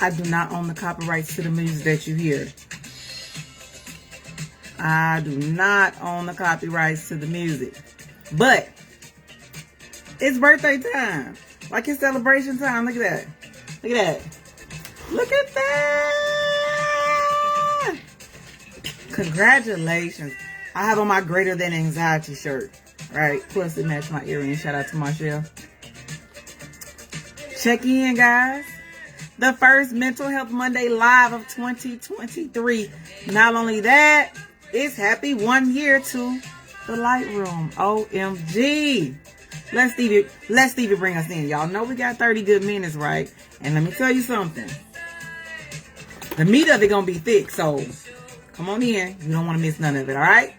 I do not own the copyrights to the music that you hear. I do not own the copyrights to the music. But it's birthday time. Like it's celebration time. Look at that. Look at that. Look at that. Congratulations. I have on my Greater Than Anxiety shirt. Right? Plus it matched my earrings. Shout out to Marshall. Check in, guys. The first Mental Health Monday live of 2023. Not only that, it's happy 1 year to the Lightroom. OMG. Let Stevie bring us in. Y'all know we got 30 good minutes, right? And let me tell you something. The meat of it gonna be thick, so come on in. You don't want to miss none of it, all right?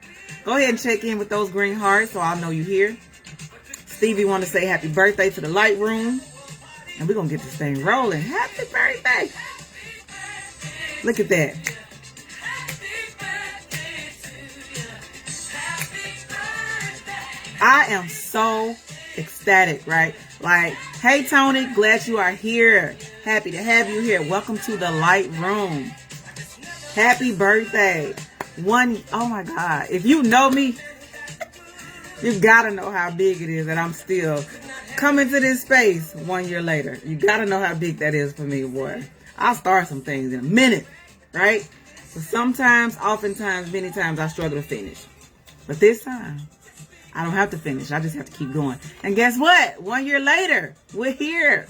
Go ahead and check in with those green hearts so I'll know you're here. Stevie want to say happy birthday to the Lightroom. And we're going to get this thing rolling. Happy birthday. Look at that. I am so ecstatic, right? Like, hey, Tony, glad you are here. Happy to have you here. Welcome to the Lightroom. Happy birthday. Oh my God. If you know me, you got to know how big it is that I'm still coming to this space 1 year later. You got to know how big that is for me, boy. I'll start some things in a minute, right? But sometimes, oftentimes, many times I struggle to finish. But this time, I don't have to finish. I just have to keep going. And guess what? 1 year later, we're here.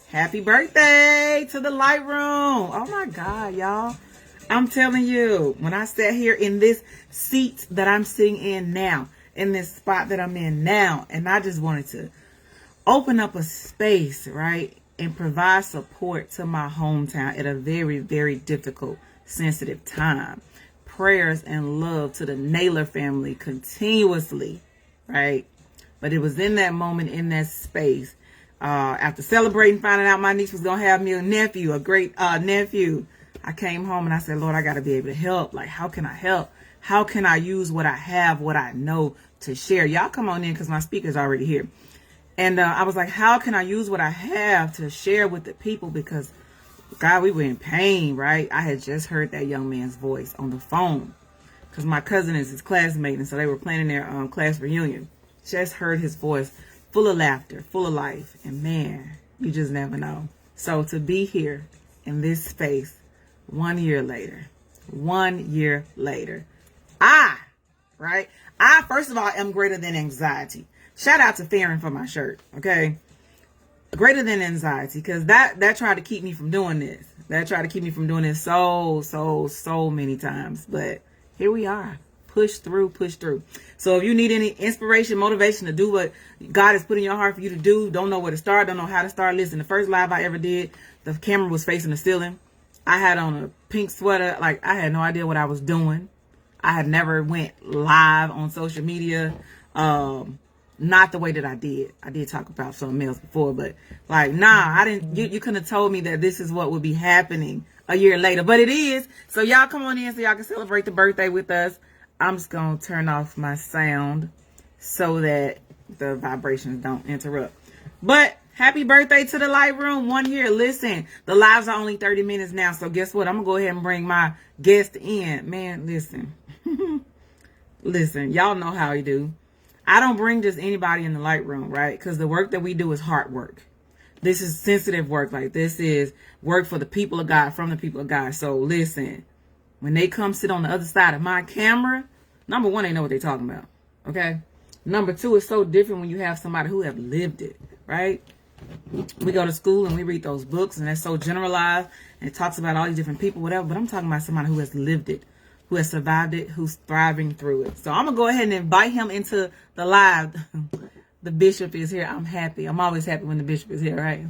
Happy birthday to the Lightroom. Oh my God, y'all. I'm telling you, when I sat here in this seat that I'm sitting in now, in this spot that I'm in now, and I just wanted to open up a space, right, and provide support to my hometown at a very, very difficult, sensitive time. Prayers and love to the Naylor family continuously, right? But it was in that moment, in that space, after celebrating, finding out my niece was going to have me a nephew, a great nephew, I came home and I said, Lord, I got to be able to help. Like, how can I help? How can I use what I have, what I know to share? Y'all come on in because my speaker's already here. And I was like, how can I use what I have to share with the people? Because, God, we were in pain, right? I had just heard that young man's voice on the phone because my cousin is his classmate. And so they were planning their class reunion. Just heard his voice, full of laughter, full of life. And man, you just never know. So to be here in this space 1 year later, 1 year later, I first of all am greater than anxiety. Shout out to Farron for my shirt, okay? Greater than anxiety, because that tried to keep me from doing this. That tried to keep me from doing this so many times. But here we are. Push through. So if you need any inspiration, motivation to do what God has put in your heart for you to do, don't know where to start, don't know how to start, listen, the first live I ever did, the camera was facing the ceiling. I had on a pink sweater. Like, I had no idea what I was doing. I had never went live on social media. Not the way that I did. I did talk about something else before, but like, nah, I didn't, you couldn't have told me that this is what would be happening a year later, but it is. So y'all come on in so y'all can celebrate the birthday with us. I'm just going to turn off my sound so that the vibrations don't interrupt. But happy birthday to the Lightroom 1 year. Listen, the lives are only 30 minutes now. So guess what? I'm going to go ahead and bring my guest in. Man, listen. Listen, y'all know how I do. I don't bring just anybody in the Lightroom, right? Because the work that we do is hard work. This is sensitive work. Like, this is work for the people of God, from the people of God. So listen, when they come sit on the other side of my camera, number one, they know what they're talking about. Okay? Number two, it's so different when you have somebody who have lived it, right? We go to school and we read those books and that's so generalized and it talks about all these different people, whatever. But I'm talking about somebody who has lived it, who has survived it, who's thriving through it. So I'm going to go ahead and invite him into the live. The bishop is here. I'm happy. I'm always happy when the bishop is here, right?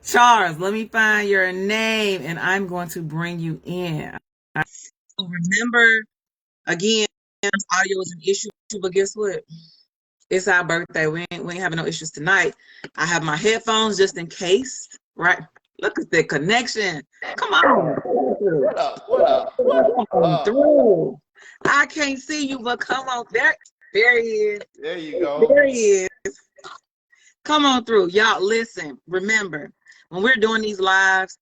Charles, let me find your name and I'm going to bring you in. So remember, again, audio is an issue, but guess what? It's our birthday. We ain't having no issues tonight. I have my headphones just in case, right? Look at the connection. Come on. What up? Through. I can't see you, but come on. There he is. There you go. There he is. Come on through. Y'all, listen. Remember, when we're doing these lives,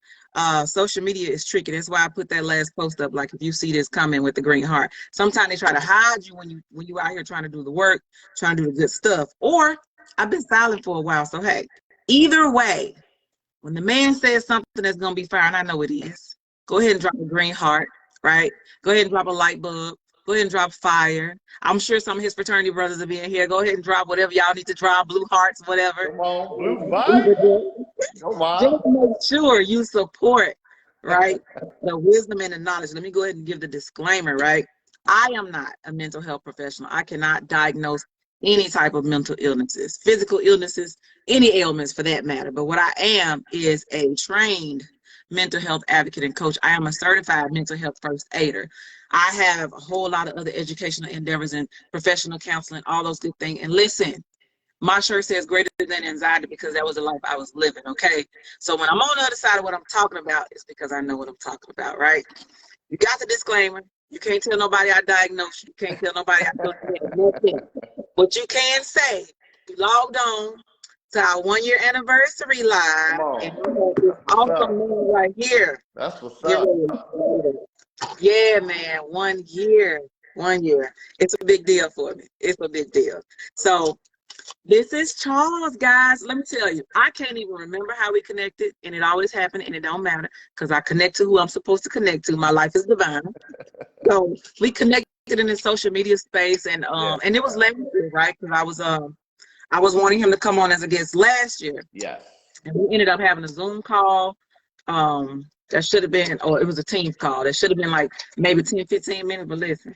social media is tricky. That's why I put that last post up. Like, if you see this coming with the green heart, sometimes they try to hide you when you out here trying to do the work, trying to do the good stuff. Or I've been silent for a while. So hey, either way, when the man says something that's gonna be fire, and I know it is, go ahead and drop a green heart, right? Go ahead and drop a light bulb. Go ahead and drop fire. I'm sure some of his fraternity brothers will be in here. Go ahead and drop whatever y'all need to drop, blue hearts, whatever. Come on, blue fire. Come on. Just make sure you support, right, the wisdom and the knowledge. Let me go ahead and give the disclaimer, right? I am not a mental health professional. I cannot diagnose any type of mental illnesses, physical illnesses, any ailments for that matter. But what I am is a trained mental health advocate and coach. I am a certified mental health first aider. I have a whole lot of other educational endeavors and professional counseling, all those good things. And listen, my shirt says greater than anxiety because that was the life I was living, okay? So when I'm on the other side of what I'm talking about, it's because I know what I'm talking about, right? You got the disclaimer. You can't tell nobody I diagnosed you. You can't tell nobody I told you nothing. What you can say, you logged on to our 1 year anniversary live. And we have this awesome man right here. That's what's up. Yeah, man, 1 year. 1 year. It's a big deal for me. It's a big deal. So this is Charles, guys. Let me tell you, I can't even remember how we connected, and it always happened, and it don't matter because I connect to who I'm supposed to connect to. My life is divine. So we connected in the social media space, and and it was last year, right? Because I was wanting him to come on as a guest last year. Yes. And we ended up having a Zoom call. That should have been, or it was a Teams call. That should have been like maybe 10, 15 minutes, but listen.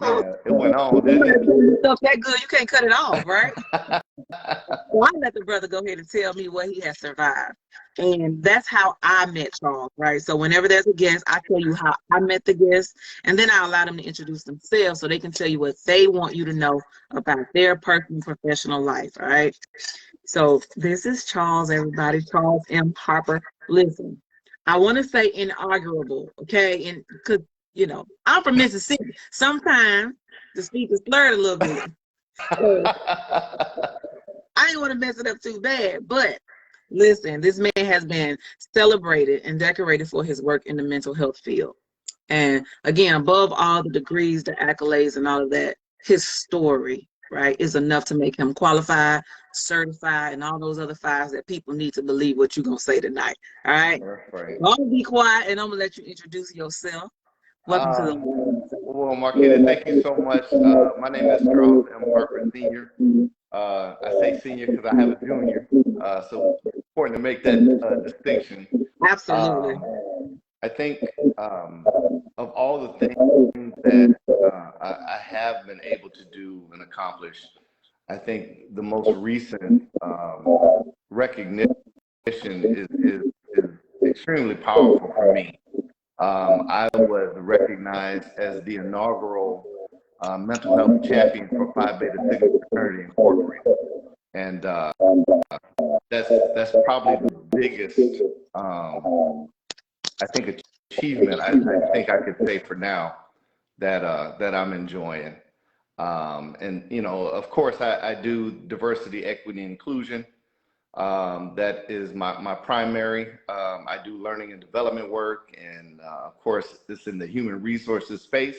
Yeah, it went on, didn't it? Stuff that good, you can't cut it off, right? So I let the brother go ahead and tell me what he has survived. And that's how I met Charles, right? So whenever there's a guest, I tell you how I met the guest, and then I allow them to introduce themselves so they can tell you what they want you to know about their personal professional life, all right? So this is Charles, everybody. Charles M. Harper. Listen, I want to say inaugural, okay? And because, you know, I'm from Mississippi. Sometimes the speech is slurred a little bit. So, I didn't want to mess it up too bad, but listen, this man has been celebrated and decorated for his work in the mental health field. And again, above all the degrees, the accolades, and all of that, his story, right, is enough to make him qualified, certified, and all those other fives that people need to believe what you're going to say tonight. All right? Right. I'm going to be quiet, and I'm going to let you introduce yourself. Welcome to the Well, Marquita, thank you so much. My name is Charles M. Harper, Sr. I say senior because I have a junior, so it's important to make that distinction. Absolutely. I think of all the things that I have been able to do and accomplish, I think the most recent recognition is extremely powerful for me. I was recognized as the inaugural mental health champion for Phi Beta Sigma Fraternity Incorporated, and that's probably the biggest I think achievement I think I could say for now that I'm enjoying. And you know, of course, I do diversity, equity, and inclusion. That is my primary. I do learning and development work, and of course, it's in the human resources space.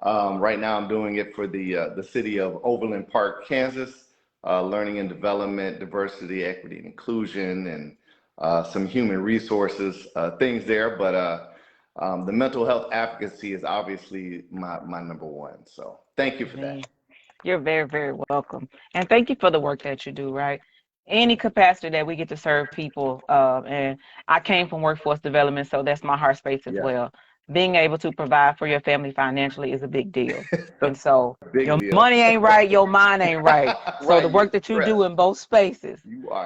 Right now, I'm doing it for the city of Overland Park, Kansas. Learning and development, diversity, equity, and inclusion, and some human resources things there. But the mental health advocacy is obviously my number one. So thank you for that. You're very, very welcome. And thank you for the work that you do, right? Any capacity that we get to serve people. And I came from workforce development, so that's my heart space as well. Being able to provide for your family financially is a big deal. And so your money ain't right, your mind ain't right. So the work that you do in both spaces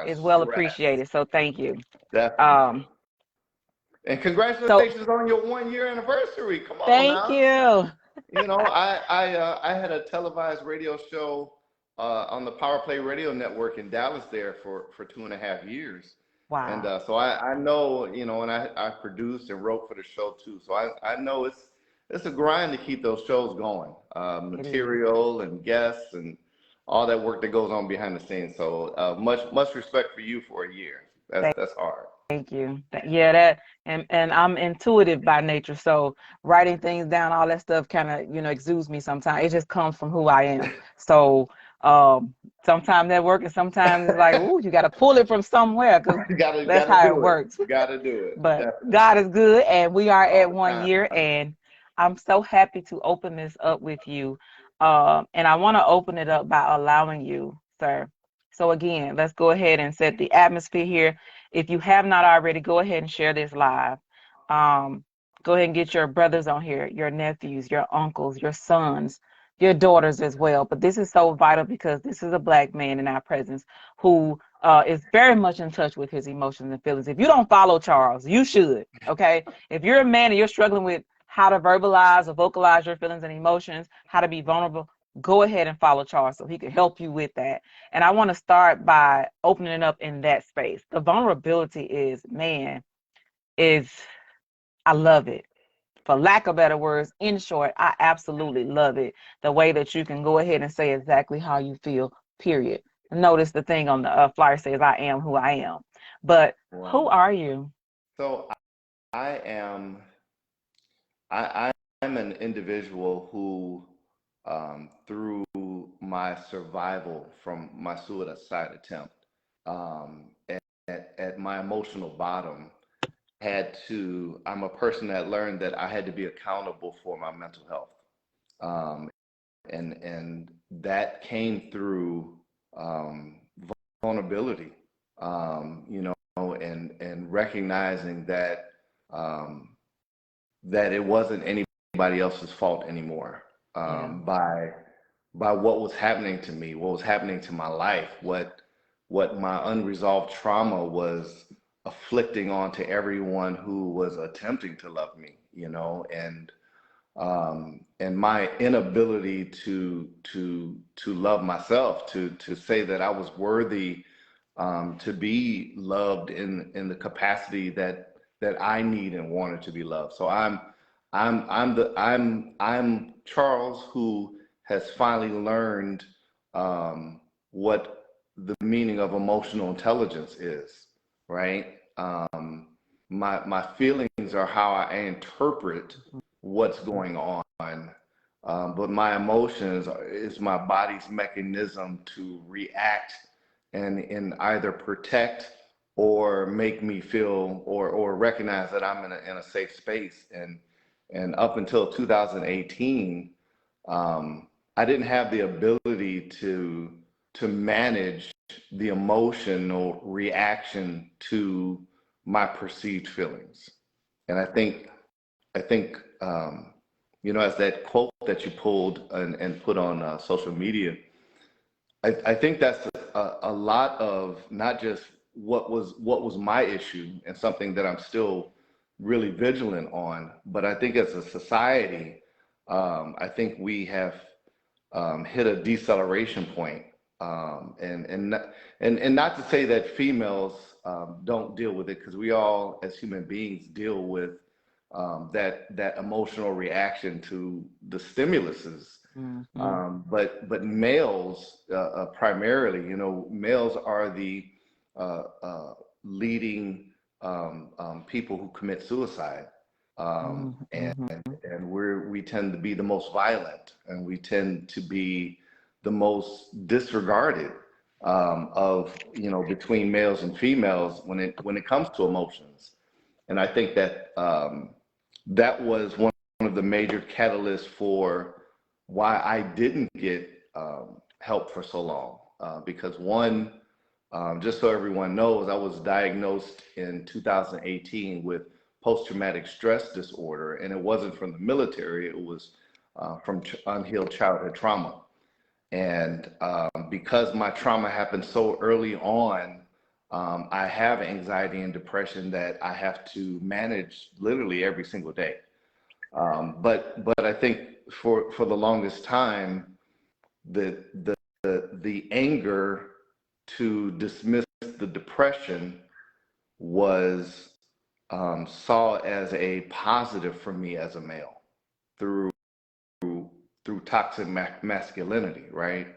is well appreciated. So thank you. Definitely. And congratulations on your 1 year anniversary. Come on now. Thank you. You know, I had a televised radio show on the Power Play Radio Network in Dallas there for 2.5 years. Wow. And so I know, you know, and I produced and wrote for the show too. So I know it's a grind to keep those shows going. Material and guests and all that work that goes on behind the scenes. So much respect for you for a year. That's hard. Thank you. Yeah, that and I'm intuitive by nature, so writing things down, all that stuff kind of, exudes me sometimes. It just comes from who I am. So um sometimes that works and sometimes it's like, ooh, you gotta pull it from somewhere because that's Gotta how it do it. works. Gotta do it. But Definitely. God is good, and we are All at the 1 year, time. and I'm so happy to open this up with you. And I want to open it up by allowing you, sir. So again, let's go ahead and set the atmosphere here. If you have not already, go ahead and share this live. Um, Go ahead and get your brothers on here, your nephews, your uncles, your sons, your daughters as well. But this is so vital because this is a Black man in our presence who is very much in touch with his emotions and feelings. If you don't follow Charles, you should. Okay. If you're a man and you're struggling with how to verbalize or vocalize your feelings and emotions, how to be vulnerable, go ahead and follow Charles so he can help you with that. And I want to start by opening it up in that space. The vulnerability is, man, is I love it. For lack of better words, in short, I absolutely love it. The way that you can go ahead and say exactly how you feel, period. Notice the thing on the flyer says, I am who I am. But who Wow. are you? So I am I'm an individual who, through my survival from my suicide attempt, at my emotional bottom, I'm a person that learned that I had to be accountable for my mental health. Um, and that came through vulnerability, and recognizing that um, that it wasn't anybody else's fault anymore, Yeah. by what was happening to me, what was happening to my life, what my unresolved trauma was afflicting onto everyone who was attempting to love me, and my inability to love myself, to say that I was worthy, to be loved in the capacity that I need and wanted to be loved. So I'm Charles who has finally learned what the meaning of emotional intelligence is, right? My feelings are how I interpret what's going on. But my emotions is my body's mechanism to react and either protect or make me feel or recognize that I'm in a safe space. And up until 2018, I didn't have the ability to manage the emotional reaction to my perceived feelings. And I think as that quote that you pulled and put on social media, I think that's a lot of not just what was my issue and something that I'm still really vigilant on, but I think as a society, I think we have hit a deceleration point, and not to say that females don't deal with it, because we all as human beings deal with that emotional reaction to the stimuluses. Mm-hmm. But males, primarily, males are the leading people who commit suicide, and Mm-hmm. we tend to be the most violent, and we tend to be the most disregarded, of between males and females when it comes to emotions. And I think that that was one of the major catalysts for why I didn't get help for so long. Because one, just so everyone knows, I was diagnosed in 2018 with post-traumatic stress disorder, and it wasn't from the military. It was from unhealed childhood trauma. And because my trauma happened so early on, I have anxiety and depression that I have to manage literally every single day. But I think for the longest time, the anger to dismiss the depression was saw as a positive for me as a male through toxic masculinity, right?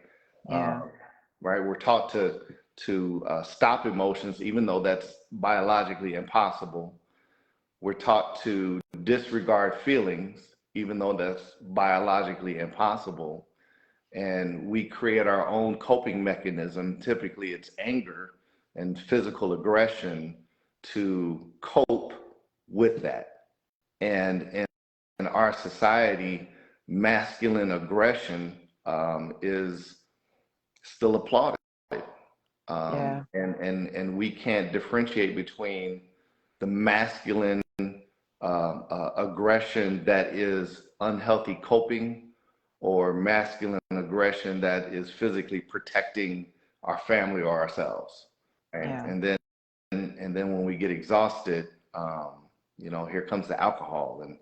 Yeah. Right, we're taught to stop emotions, even though that's biologically impossible. We're taught to disregard feelings, even though that's biologically impossible. And we create our own coping mechanism. Typically, it's anger and physical aggression to cope with that. And in our society, masculine aggression is still applauded. And we can't differentiate between the masculine aggression that is unhealthy coping or masculine aggression that is physically protecting our family or ourselves. Right? Yeah. And then when we get exhausted, here comes the alcohol and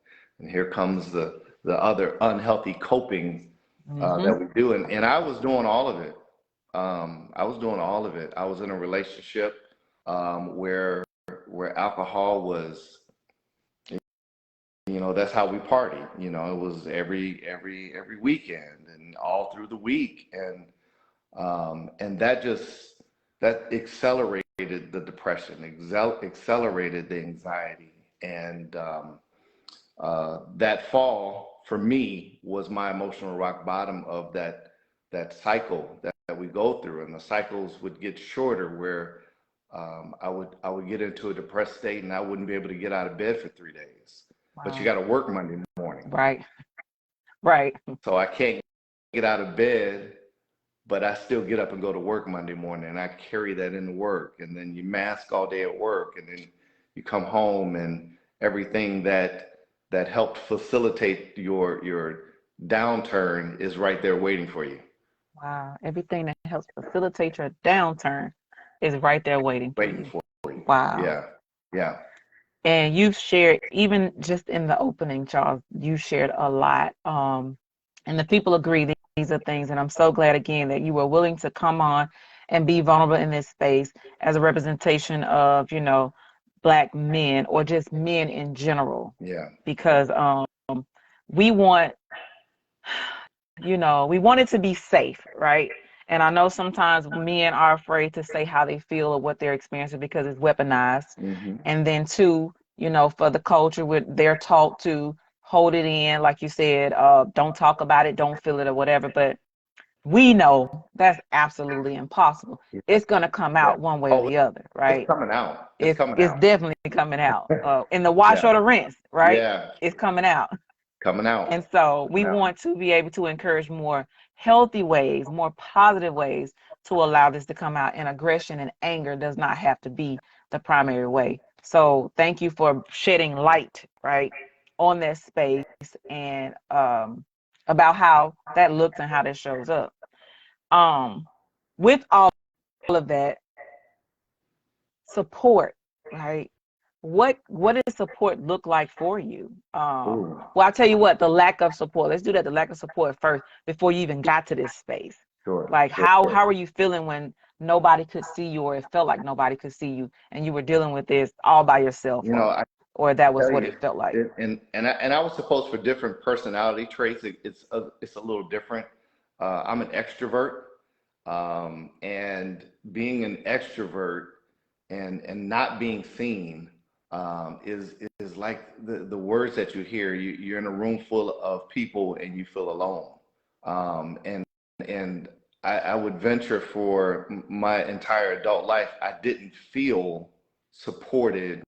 here comes the other unhealthy coping that we do. And I was doing all of it. I was in a relationship where alcohol was, that's how we partied. It was every weekend and all through the week, and that accelerated the depression, accelerated the anxiety, and that fall for me was my emotional rock bottom of that cycle that we go through, and the cycles would get shorter where I would get into a depressed state and I wouldn't be able to get out of bed for 3 days. Wow. But you got to work Monday morning. Right. So I can't get out of bed, but I still get up and go to work Monday morning, and I carry that into work. And then you mask all day at work, and then you come home, and everything that helped facilitate your downturn is right there waiting for you. Wow. Everything that helps facilitate your downturn is right there waiting for you. Wow. Yeah. And you've shared, even just in the opening, Charles, you shared a lot. And the people agree these are things. And I'm so glad, again, that you were willing to come on and be vulnerable in this space as a representation of, Black men or just men in general. Yeah. Because we want, we want it to be safe, right? And I know sometimes men are afraid to say how they feel or what they're experiencing because it's weaponized. Mm-hmm. And then two, for the culture, they're taught to hold it in, like you said, don't talk about it, don't feel it or whatever. But we know that's absolutely impossible. Yeah. It's going to come out one way or the other, right? It's coming out. It's definitely coming out. In the wash or the rinse, right? Yeah. It's coming out. And so we want to be able to encourage more healthy ways, more positive ways to allow this to come out. And aggression and anger does not have to be the primary way. So thank you for shedding light, right, on that space and about how that looks and how that shows up. With all of that support, right? What does support look like for you? Well, I'll tell you what, the lack of support. Let's do that. The lack of support first before you even got to this space. Sure. Like how are you feeling when nobody could see you, or it felt like nobody could see you, and you were dealing with this all by yourself, or that was what it felt like? And I was supposed for different personality traits. It's a little different. I'm an extrovert, and being an extrovert and not being seen is like the words that you hear. You're in a room full of people and you feel alone. And I would venture for my entire adult life, I didn't feel supported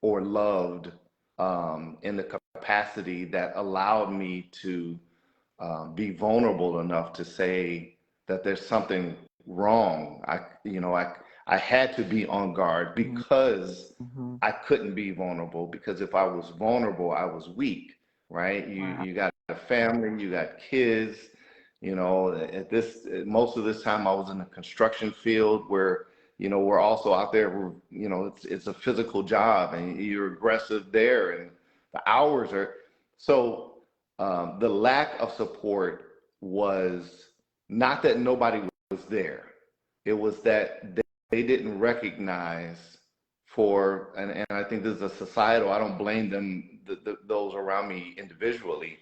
or loved in the capacity that allowed me to be vulnerable enough to say that there's something wrong. I had to be on guard because I couldn't be vulnerable, because if I was vulnerable, I was weak, right? You got a family, you got kids, most of this time I was in a construction field where, we're also out there, it's a physical job and you're aggressive there and the hours are, so the lack of support was not that nobody was there. It was that they didn't recognize and I think this is a societal, I don't blame them, those around me individually,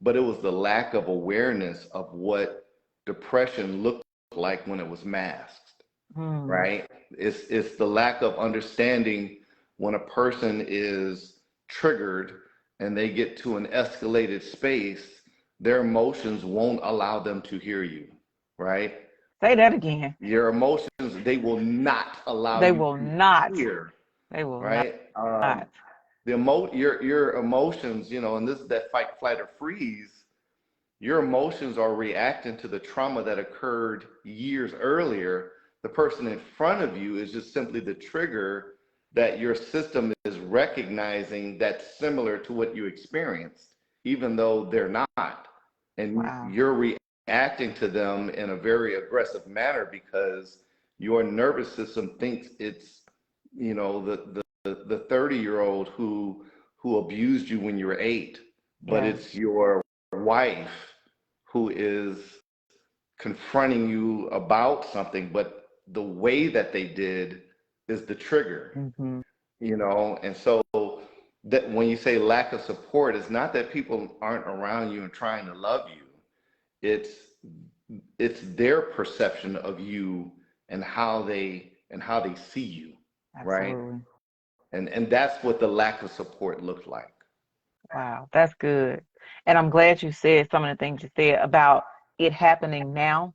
but it was the lack of awareness of what depression looked like when it was masked. right? It's the lack of understanding when a person is triggered and they get to an escalated space, their emotions won't allow them to hear you, right? Say that again. Your emotions, they will not allow They you will to not. hear, They will right? not. Your emotions, and this is that fight, flight, or freeze. Your emotions are reacting to the trauma that occurred years earlier. The person in front of you is just simply the trigger that your system is recognizing that's similar to what you experienced, even though they're not. And Wow. you're reacting to them in a very aggressive manner because your nervous system thinks it's, the 30-year-old who abused you when you were 8, but it's your wife who is confronting you about something, but the way that they did is the trigger, and so that when you say lack of support, it's not that people aren't around you and trying to love you. It's their perception of you and how they see you. Absolutely. Right? And that's what the lack of support looked like. Wow, that's good. And I'm glad you said some of the things you said about it happening now,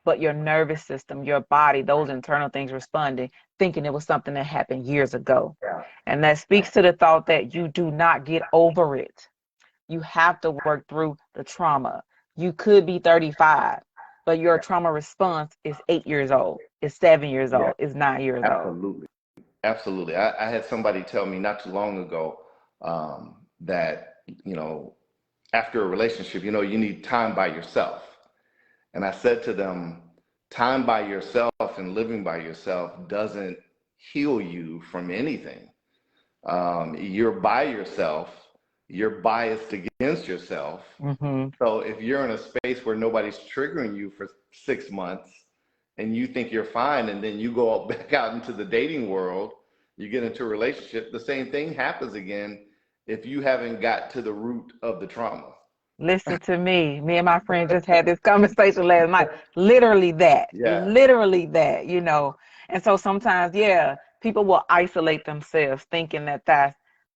but your nervous system, your body, those internal things responding, thinking it was something that happened years ago. Yeah. And that speaks to the thought that you do not get over it. You have to work through the trauma. You could be 35, but your trauma response is 8 years old, is 7 years Yeah, old, is 9 years old. absolutely. Absolutely. I had somebody tell me not too long ago that, after a relationship, you need time by yourself. And I said to them, time by yourself and living by yourself doesn't heal you from anything. You're by yourself, you're biased against yourself. So if you're in a space where nobody's triggering you for 6 months and you think you're fine, and then you go back out into the dating world, you get into a relationship, the same thing happens again if you haven't got to the root of the trauma. Listen to me. Me and my friend just had this conversation last night. Literally that. Yeah. Literally that, And so sometimes, people will isolate themselves thinking that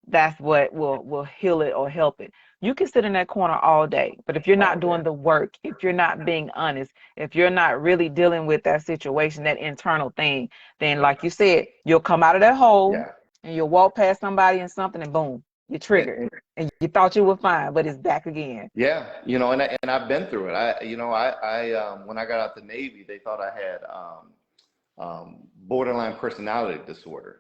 that's what will heal it or help it. You can sit in that corner all day, but if you're not doing the work, if you're not being honest, if you're not really dealing with that situation, that internal thing, then like you said, you'll come out of that hole and you'll walk past somebody and something and boom, you're triggered. And you thought you were fine, but it's back again. Yeah, and I've been through it. When I got out the Navy, they thought I had borderline personality disorder.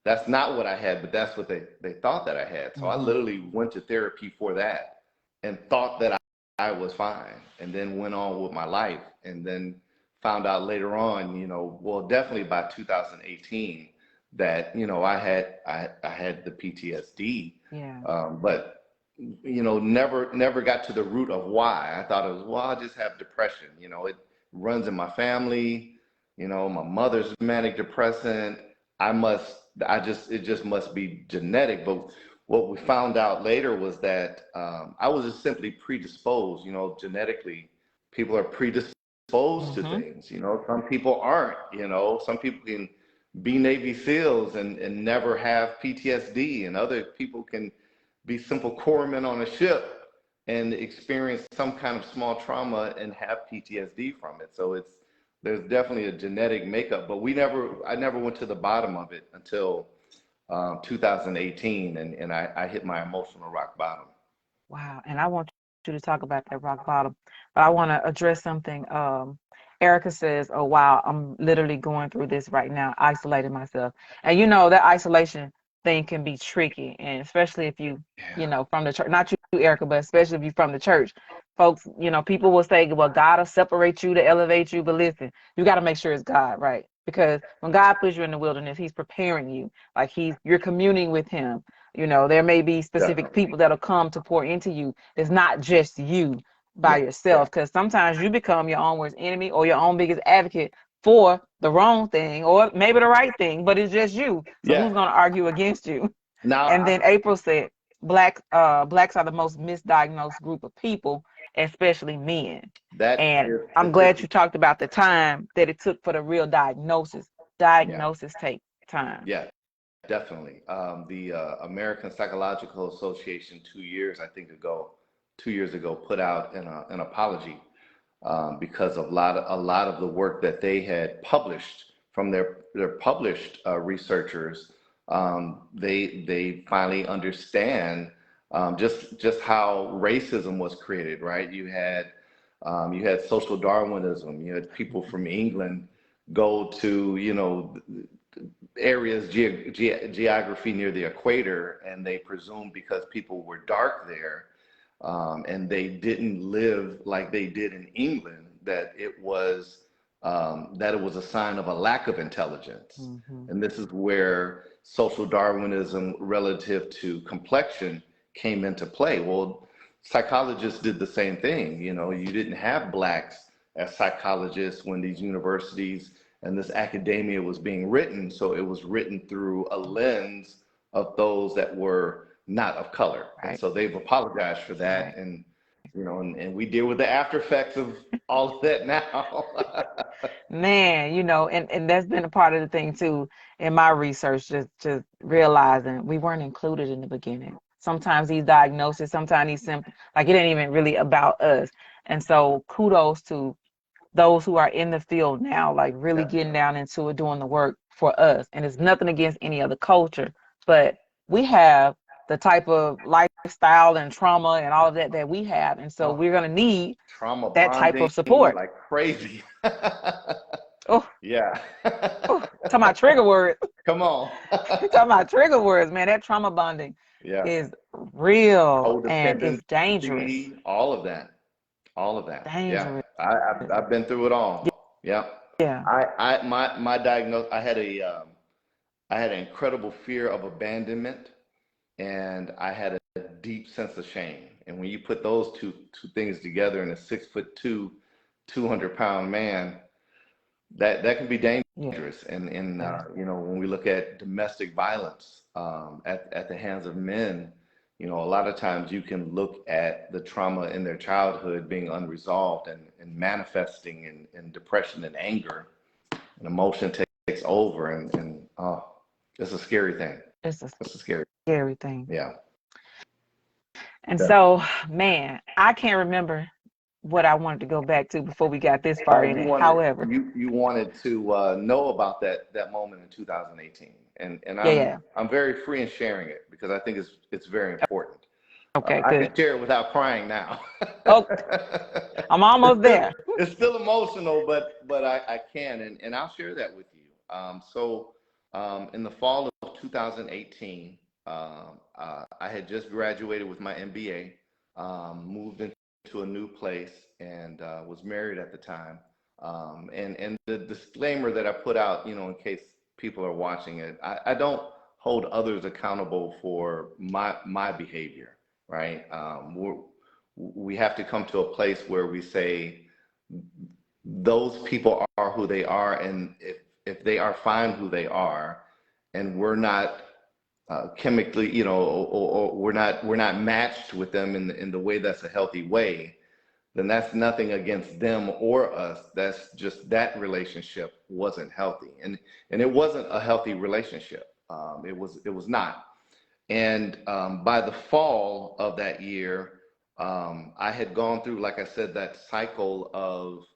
That's not what I had, but that's what they thought that I had. So I literally went to therapy for that and thought that I was fine, and then went on with my life, and then found out later on, definitely by 2018 that I had the PTSD. But never got to the root of why. I thought it was, well, I just have depression. It runs in my family. My mother's manic depressant. It just must be genetic. But what we found out later was that I was just simply predisposed. Genetically, people are predisposed to things. Some people aren't. Some people can be Navy SEALs and never have PTSD, and other people can be simple corpsmen on a ship and experience some kind of small trauma and have PTSD from it. So there's definitely a genetic makeup, but I never went to the bottom of it until 2018, and I hit my emotional rock bottom. Wow. And I want you to talk about that rock bottom, but I want to address something. Erica says, oh, wow, I'm literally going through this right now, isolating myself. And that isolation thing can be tricky. And especially if you, from the church, not you, Erica, but especially if you're from the church, folks, people will say, well, God will separate you to elevate you. But listen, you got to make sure it's God, right? Because when God puts you in the wilderness, he's preparing you. Like you're communing with him. There may be specific people that'll come to pour into you. It's not just you by yourself, because sometimes you become your own worst enemy or your own biggest advocate for the wrong thing or maybe the right thing, but it's just you. So who's going to argue against you? Then April said, blacks are the most misdiagnosed group of people. especially men. That And is I'm glad you statistic. talked about the time that it took for the real diagnosis. Yeah, Diagnosis take time. yeah, definitely. The American Psychological Association 2 years, I think ago, 2 years ago, put out an apology because of a lot of the work that they had published from their published researchers. They finally understand just how racism was created, right? You had social Darwinism. You had people from England go to, areas, geography near the equator, and they presumed because people were dark there, and they didn't live like they did in England, that it was a sign of a lack of intelligence. Mm-hmm. And this is where social Darwinism relative to complexion came into play. Well, psychologists did the same thing. You didn't have blacks as psychologists when these universities and this academia was being written. So it was written through a lens of those that were not of color. Right. And so they've apologized for that. Right. And we deal with the after effects of all of that now. Man, and that's been a part of the thing too in my research, just realizing we weren't included in the beginning. Sometimes these diagnoses, sometimes these symptoms, like it ain't even really about us. And so kudos to those who are in the field now, like really Yeah. getting down into it, doing the work for us. And it's nothing against any other culture, but we have the type of lifestyle and trauma and all of that we have. And so Oh, we're going to need trauma that type bonding of support. like crazy. Oh, Yeah. oh, talking about trigger words. Come on. Talking about trigger words, man. That trauma bonding Yeah. is real and it's dangerous. Codependency, all of that. All of that. Yeah. Dangerous. I've been through it all. Yeah. Yeah. My diagnosis, I had an incredible fear of abandonment, and I had a deep sense of shame. And when you put those two things together in a 6'2", 200-pound man, that can be dangerous. Yeah. And when we look at domestic violence at the hands of men, a lot of times you can look at the trauma in their childhood being unresolved and manifesting in depression and anger, and emotion takes over, and it's a scary thing. It's a It's a scary. scary thing. Yeah. And so, man, I can't remember what I wanted to go back to before we got this far in it. However, You wanted to know about that moment in 2018, and yeah. I'm very free in sharing it because I think it's very important. Okay, I good. can share it without crying now. Oh, I'm almost there. It's still emotional, but I can, and I'll share that with you. In the fall of 2018, I had just graduated with my MBA, moved into a new place, and was married at the time. And the disclaimer that I put out, in case people are watching it, I don't hold others accountable for my behavior. Right? We have to come to a place where we say those people are who they are, and if they are fine who they are, and we're not chemically, or we're not matched with them in the way that's a healthy way, then that's nothing against them or us. That's just that relationship wasn't healthy, and it wasn't a healthy relationship. It was not. And by the fall of that year, I had gone through, like I said, that cycle of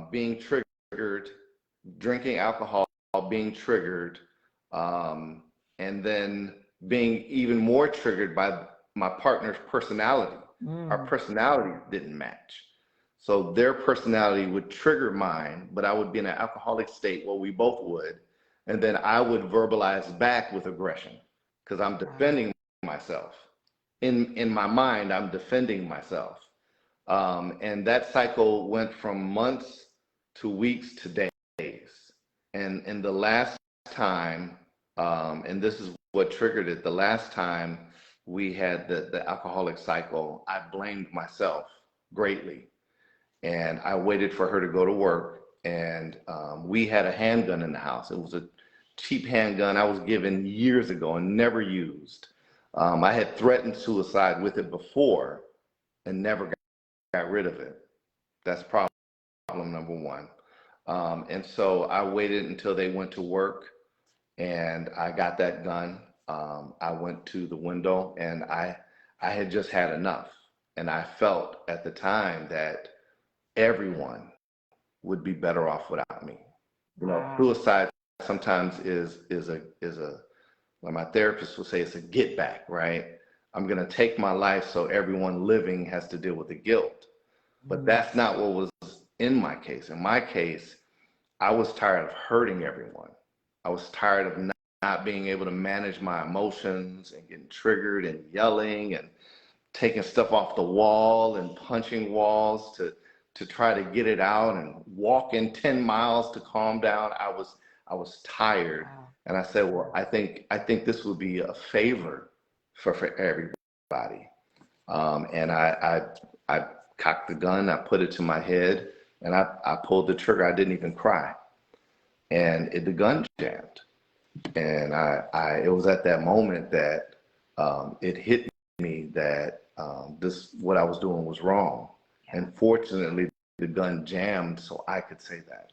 being triggered, drinking alcohol, being triggered, and then being even more triggered by my partner's personality. Our personalities didn't match. So their personality would trigger mine, but I would be in an alcoholic state, well, we both would, and then I would verbalize back with aggression, because I'm defending myself. In my mind, I'm defending myself. And that cycle went from months to weeks to days. And the last time, and this is what triggered it, the last time we had the alcoholic cycle, I blamed myself greatly. And I waited for her to go to work, and we had a handgun in the house. It was a cheap handgun I was given years ago and never used. I had threatened suicide with it before and never got rid of it. That's problem number one. And so I waited until they went to work, and I got that done. I went to the window, and I had just had enough. And I felt at the time that everyone would be better off without me. You know, suicide sometimes is a like my therapist will say, it's a get back, right? I'm gonna take my life so everyone living has to deal with the guilt. But that's not what was in my case. In my case, I was tired of hurting everyone. I was tired of not being able to manage my emotions and getting triggered and yelling and taking stuff off the wall and punching walls to try to get it out and walking 10 miles to calm down. I was tired. And I said, well, I think this would be a favor for everybody. And I cocked the gun, I put it to my head, and I pulled the trigger. I didn't even cry. And the gun jammed. And it was at that moment that it hit me that what I was doing was wrong. And fortunately, the gun jammed so I could say that.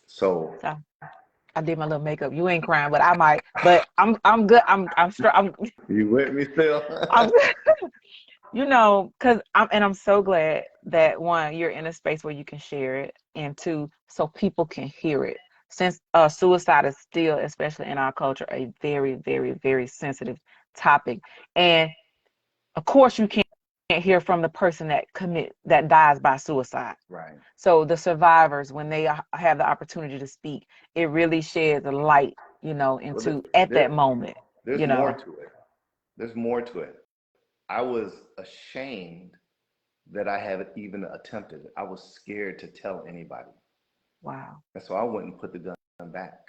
So I did my little makeup. You ain't crying, but I might. But I'm good. I'm You with me still? You know, because I'm so glad that, one, you're in a space where you can share it, and two, so people can hear it. Since suicide is still, especially in our culture, a very, very, very sensitive topic, and of course you can't hear from the person that dies by suicide. Right. So the survivors, when they have the opportunity to speak, it really sheds a light, you know, into that moment. There's more to it. There's more to it. I was ashamed that I had even attempted it. I was scared to tell anybody. Wow. And so I went and put the gun back.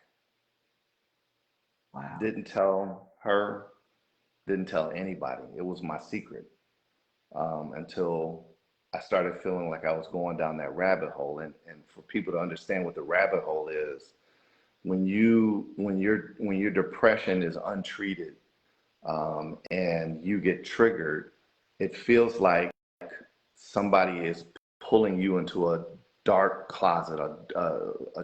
Wow. Didn't tell her, didn't tell anybody. It was my secret until I started feeling like I was going down that rabbit hole. And for people to understand what the rabbit hole is, when your depression is untreated and you get triggered, it feels like somebody is pulling you into a dark closet,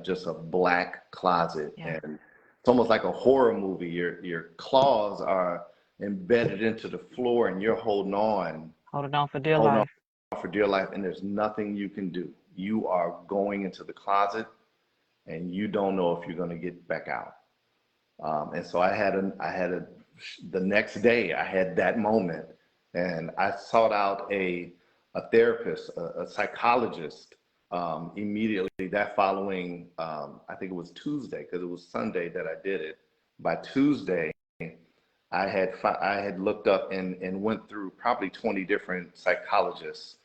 just a black closet. Yeah. And it's almost like a horror movie. Your claws are embedded into the floor and you're holding on For dear life. For dear life, and there's nothing you can do. You are going into the closet and you don't know if you're going to get back out. And so the next day I had that moment, and I sought out a therapist, a psychologist, immediately that following, I think it was Tuesday, because it was Sunday that I did it. By Tuesday, I had looked up and went through probably 20 different psychologists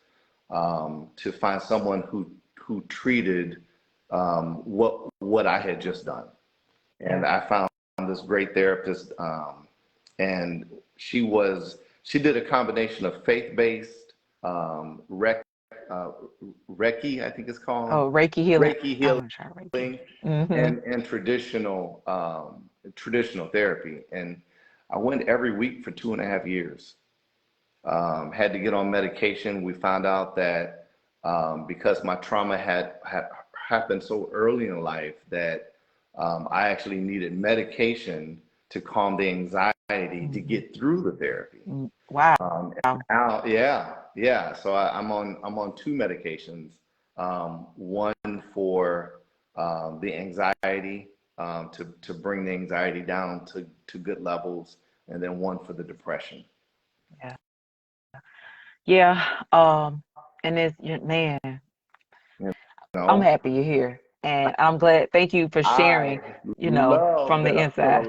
to find someone who treated what I had just done. And I found this great therapist, and she did a combination of faith-based, Reiki, I think it's called. Oh, Reiki healing. Reiki healing, and traditional therapy. And I went every week for 2.5 years. Had to get on medication. We found out that because my trauma had happened so early in life that I actually needed medication to calm the anxiety to get through the therapy. Wow. Now, yeah. So I'm on 2 medications. One for the anxiety, to bring the anxiety down to good levels, and then one for the depression. Yeah. And it's, man, I'm happy you're here, and I'm glad. Thank you for sharing. From the inside.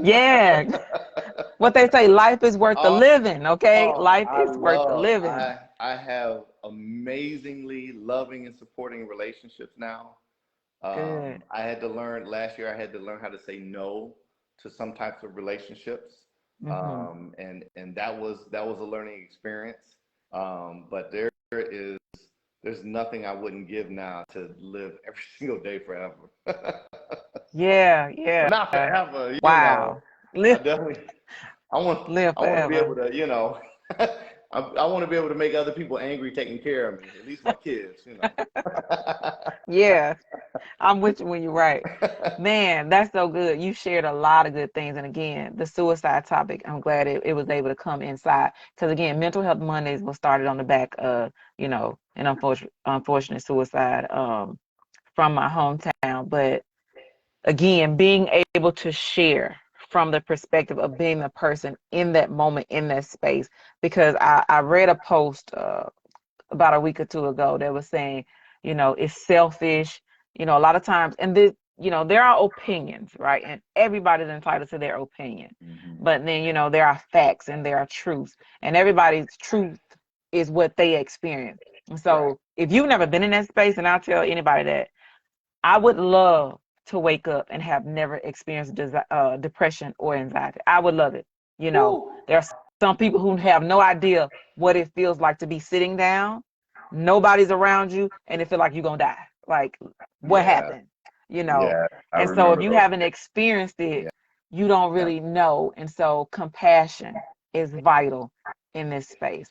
Yeah. What they say, life is worth the living. Okay, life is worth the living. I have amazingly loving and supporting relationships now. Good. Last year I had to learn how to say no to some types of relationships. And that was a learning experience. But there's nothing I wouldn't give now to live every single day forever. Yeah. Not forever. Wow. I want to be able to, I want to be able to make other people angry taking care of me, at least my kids, you know. Yeah, I'm with you when you're right. Man, that's so good. You shared a lot of good things. And again, the suicide topic, I'm glad it was able to come inside. Because again, Mental Health Mondays was started on the back of, an unfortunate suicide from my hometown. But again, being able to share from the perspective of being the person in that moment, in that space. Because I read a post about a week or two ago that was saying, it's selfish, a lot of times, and this, there are opinions, right? And everybody's entitled to their opinion. Mm-hmm. But then, there are facts and there are truths, and everybody's truth is what they experience. And so Right. if you've never been in that space, and I'll tell anybody that I would love to wake up and have never experienced depression or anxiety. I would love it. Woo. There are some people who have no idea what it feels like to be sitting down, nobody's around you, and it feel like you're gonna die. Like, what Yeah. happened? Yeah. I And so if remember you those. haven't experienced it, Yeah. you don't Yeah. really know. And so compassion is vital in this space.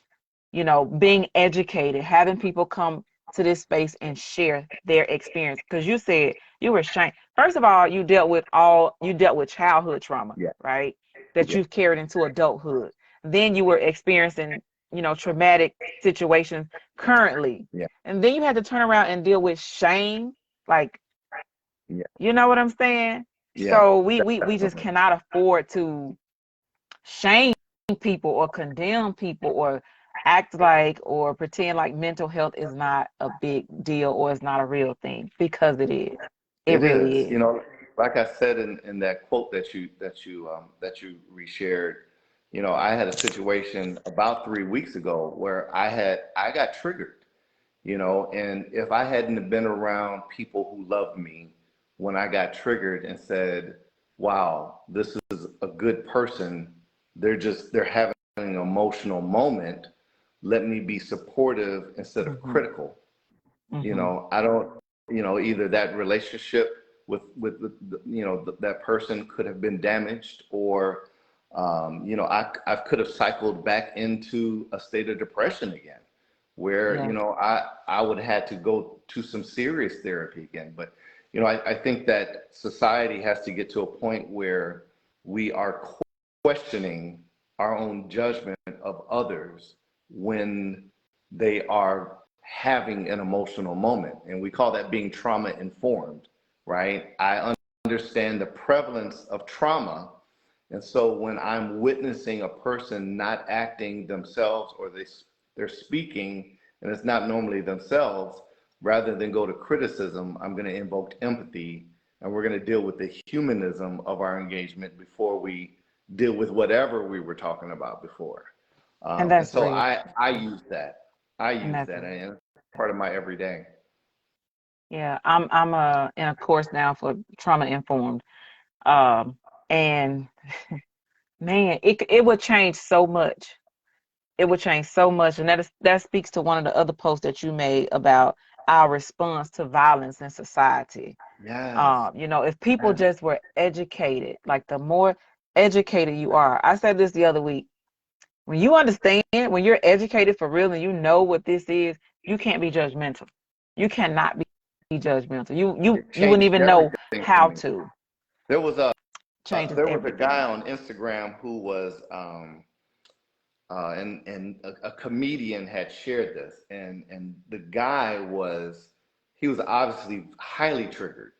Being educated, having people come to this space and share their experience. Because you said you were ashamed. First of all, you dealt with childhood trauma, Yeah. right? That Yeah. you've carried into adulthood. Then you were experiencing, traumatic situations currently. Yeah. And then you had to turn around and deal with shame. Like, Yeah. you know what I'm saying? Yeah. So we just Definitely. cannot afford to shame people or condemn people or act like or pretend like mental health is not a big deal or it's not a real thing, because it is. It It really is, is. like I said in that quote that you reshared, I had a situation about 3 weeks ago where I got triggered, and if I hadn't have been around people who loved me when I got triggered and said, "Wow, this is a good person. They're having an emotional moment. Let me be supportive instead of Hmm. critical." Hmm. I don't, either that relationship with that person could have been damaged, or I could have cycled back into a state of depression again, where Yeah. I would have had to go to some serious therapy again. But I think that society has to get to a point where we are questioning our own judgment of others when they are having an emotional moment. And we call that being trauma informed, right? I understand the prevalence of trauma. And so when I'm witnessing a person not acting themselves, or they're speaking and it's not normally themselves, rather than go to criticism, I'm going to invoke empathy, and we're going to deal with the humanism of our engagement before we deal with whatever we were talking about before. And And that's so real. I use that. I And use that's that, real. and it's part of my everyday. Yeah. I'm in a course now for trauma informed. Um and man, it would change so much. It would change so much. And that speaks to one of the other posts that you made about our response to violence in society. Yes. If people Yes. just were educated, like the more educated you are. I said this the other week. When you understand, when you're educated for real and you know what this is, you can't be judgmental. You cannot be judgmental. It You wouldn't changed even know everything for how me. to. There was a Changes there was a guy everything. on Instagram who was and a comedian had shared this, and the guy he was obviously highly triggered,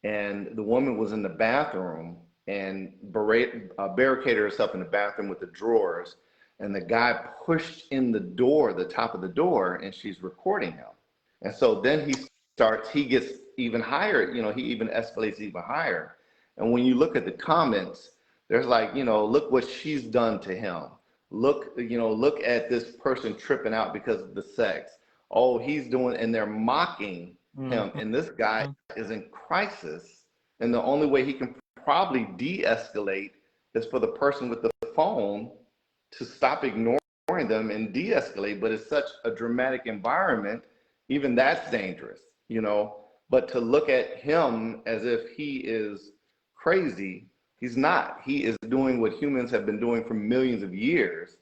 and the woman was in the bathroom and barricaded herself in the bathroom with the drawers, and the guy pushed in the door, the top of the door, and she's recording him. And so then he gets even higher, he even escalates even higher. And when you look at the comments, there's like, look what she's done to him. Look at this person tripping out because of the sex. Oh, he's doing, and they're mocking him. Mhm. And this guy is in crisis. And the only way he can probably de-escalate is for the person with the phone to stop ignoring them and de-escalate. But it's such a dramatic environment, even that's dangerous. But to look at him as if he is crazy, he's not. He is doing what humans have been doing for millions of years.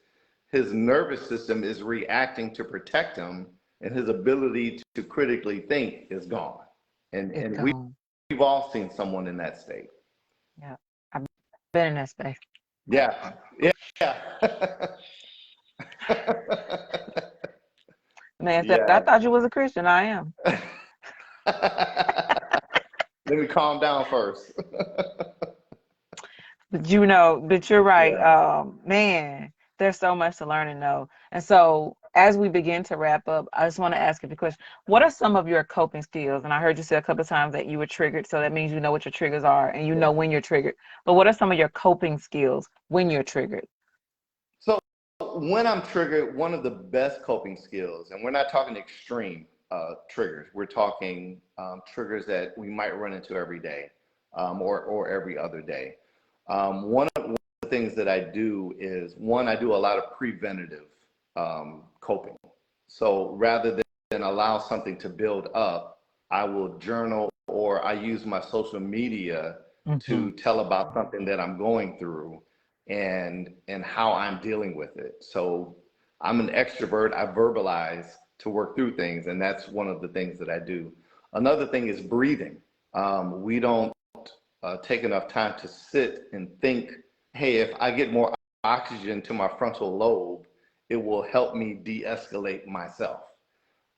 his nervous system is reacting to protect him, and his ability to critically think is gone. And we've all seen someone in that state. Yeah, I've been in that space. Yeah, yeah. Man said, I thought you was a Christian. I am. Let me calm down first. But you're right. Man, there's so much to learn and know. And so as we begin to wrap up, I just want to ask you a question. What are some of your coping skills? And I heard you say a couple of times that you were triggered. So that means you know what your triggers are and you know when you're triggered. But what are some of your coping skills when you're triggered? So when I'm triggered, one of the best coping skills, and we're not talking extreme triggers, we're talking triggers that we might run into every day or every other day. One of the things that I do is, I do a lot of preventative coping. So rather than allow something to build up, I will journal, or I use my social media to tell about something that I'm going through and how I'm dealing with it. So I'm an extrovert. I verbalize to work through things, and that's one of the things that I do. Another thing is breathing. We don't take enough time to sit and think, hey, if I get more oxygen to my frontal lobe, it will help me de-escalate myself.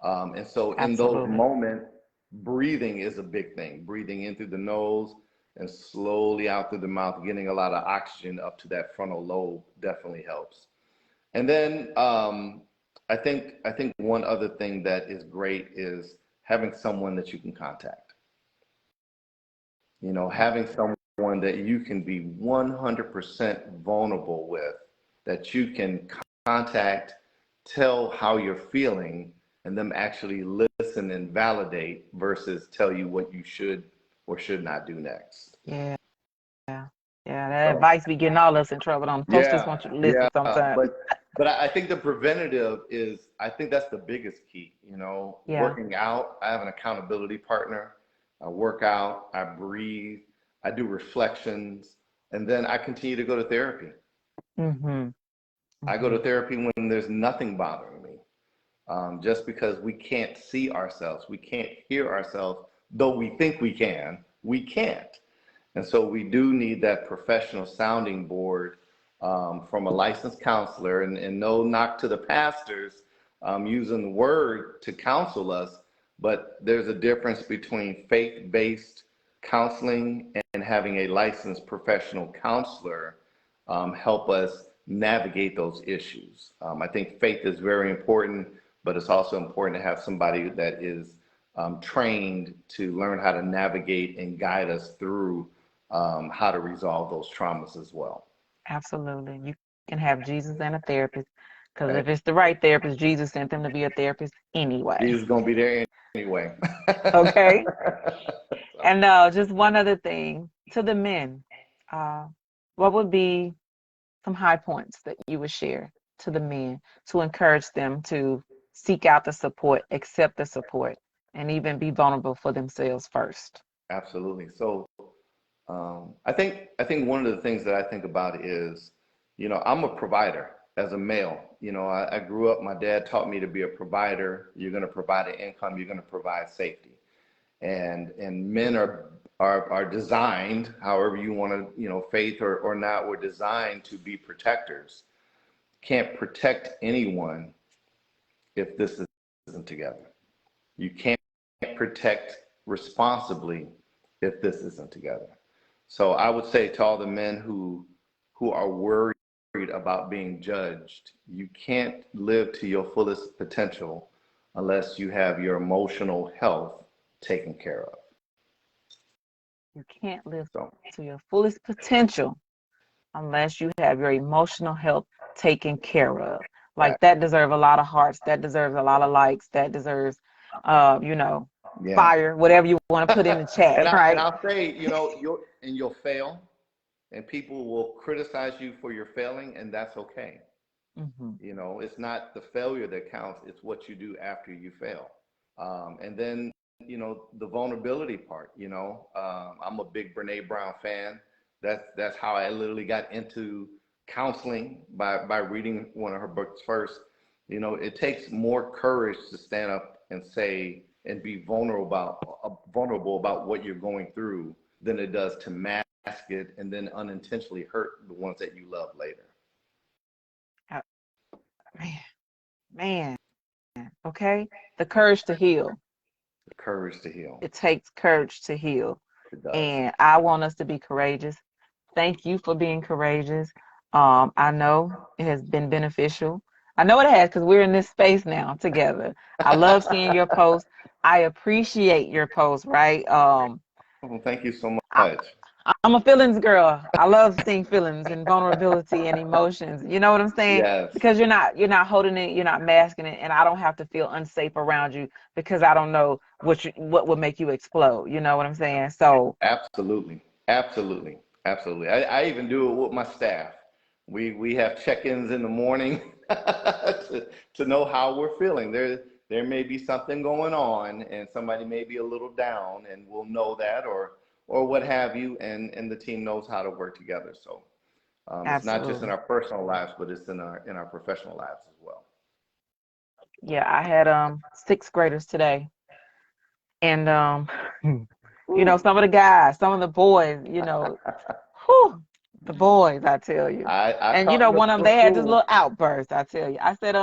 And so in those moments, breathing is a big thing. Breathing in through the nose and slowly out through the mouth, getting a lot of oxygen up to that frontal lobe definitely helps. And then I think one other thing that is great is having someone that you can contact. Having someone that you can be 100% vulnerable with, that you can contact, tell how you're feeling, and them actually listen and validate versus tell you what you should or should not do next. Yeah. That advice be getting all us in trouble. Folks just want you to listen sometimes. But I think the preventative is, I think that's the biggest key. Working out. I have an accountability partner. I work out, I breathe, I do reflections, and then I continue to go to therapy. I go to therapy when there's nothing bothering me. Just because we can't see ourselves, we can't hear ourselves, though we think we can, we can't. And so we do need that professional sounding board from a licensed counselor, and no knock to the pastors using the word to counsel us, but there's a difference between faith-based counseling and having a licensed professional counselor help us navigate those issues. I think faith is very important, but it's also important to have somebody that is trained to learn how to navigate and guide us through how to resolve those traumas as well. Absolutely. You can have Jesus and a therapist, because if it's the right therapist, Jesus sent them to be a therapist anyway. Jesus is going to be there anyway. Okay. And just one other thing, to the men, what would be some high points that you would share to the men to encourage them to seek out the support, accept the support, and even be vulnerable for themselves first? Absolutely. So I think one of the things that I think about is, I'm a provider as a male. I grew up, my dad taught me to be a provider. You're going to provide an income, you're going to provide safety. And men are designed, however you want to, faith or not, we're designed to be protectors. Can't protect anyone if this isn't together. You can't protect responsibly if this isn't together. So I would say to all the men who are worried about being judged, you can't live to your fullest potential unless you have your emotional health taken care of. You can't live to your fullest potential unless you have your emotional health taken care of. Like that deserves a lot of hearts. That deserves a lot of likes. That deserves, fire, whatever you want to put in the chat, right? And I'll say, you'll fail, and people will criticize you for your failing, and that's okay. It's not the failure that counts, it's what you do after you fail. And then, the vulnerability part, I'm a big Brene Brown fan. That's how I literally got into counseling, by reading one of her books first. You know, it takes more courage to stand up and say and be vulnerable about what you're going through than it does to mask it and then unintentionally hurt the ones that you love later. Uh, Man, man, okay? The courage to heal. The courage to heal. It takes courage to heal. It does. And I want us to be courageous. Thank you for being courageous. I know it has been beneficial. I know it has because we're in this space now together. I love seeing your posts. I appreciate your posts, right? Well, thank you so I, much. I'm a feelings girl. I love seeing feelings and vulnerability and emotions. You know what I'm saying? Yes, Because you're not holding it, you're not masking it, and I don't have to feel unsafe around you because I don't know what would make you explode. You know what I'm saying? So absolutely, absolutely, absolutely. I even do it with my staff. We have check-ins in the morning to know how we're feeling. There may be something going on, and somebody may be a little down, and we'll know that, or what have you, and the team knows how to work together. So it's not just in absolutely. our personal lives, but it's in our professional lives as well. Yeah, I had sixth graders today, and some of the guys, some of the boys, whew, the boys, I tell you. I And taught one of them, middle they had this school. little outburst, I tell you. I said,